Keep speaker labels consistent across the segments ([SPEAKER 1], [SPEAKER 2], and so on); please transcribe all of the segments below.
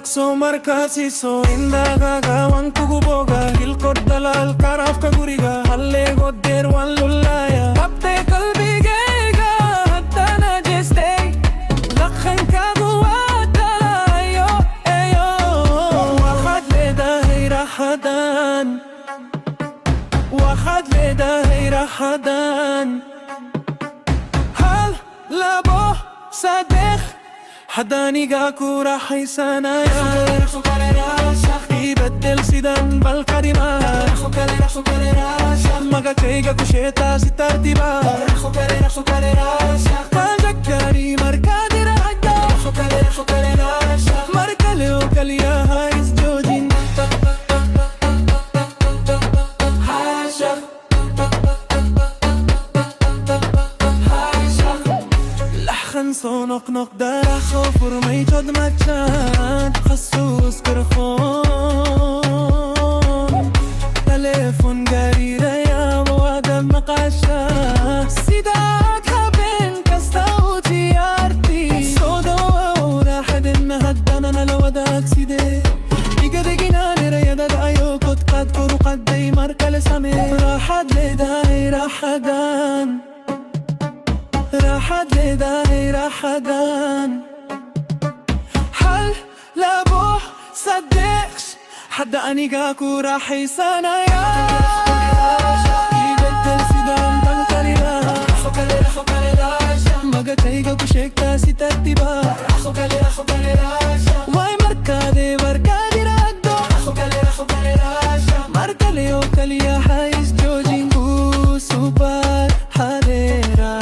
[SPEAKER 1] Lakso markasiso indaga gawan kuguboga Hilkod dalal karaf kaguriga Halle godder wan lullaya Kapte kalbigega hatta na jeste Lakhan kaguwata ayo ayo Waxad ledahay rahadan Waxad ledahay rahadan Hal labo sadekh حداني قاكو راح يسانايا يبدل سيدان بالكلمات مقاتي قاكو شيتا سترتبا تذكري مركادي راجا مركالي وكاليا هايز جوجين صنق نقدر خفر ميجد مجان خصوص كرخون تليفون قريرة يا وادم مقاشا سيداك هبين كستوتي ارتي صودا وراحد انهدنا انا لو داك سيدي يقدقنا لريادة دايو قد كرو قد دي مركل سامي راحد لداي راحدان راحت لداي راحدان حل لابوح صدقش حد أنيقاكو راح يسانايا يبدل سيدان تنكريلا مقاتيقاكو شيكتا ستاتبا واي مركادي رادو مركالي وكاليا حايز جوجينكو سوبر حاليرا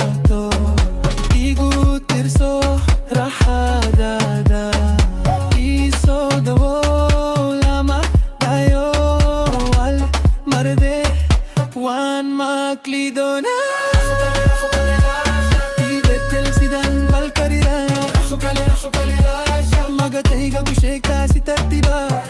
[SPEAKER 1] وان ماكليدونا يبدل سيدان بالكريرا مقاتيقاكو شيكتا سترتبا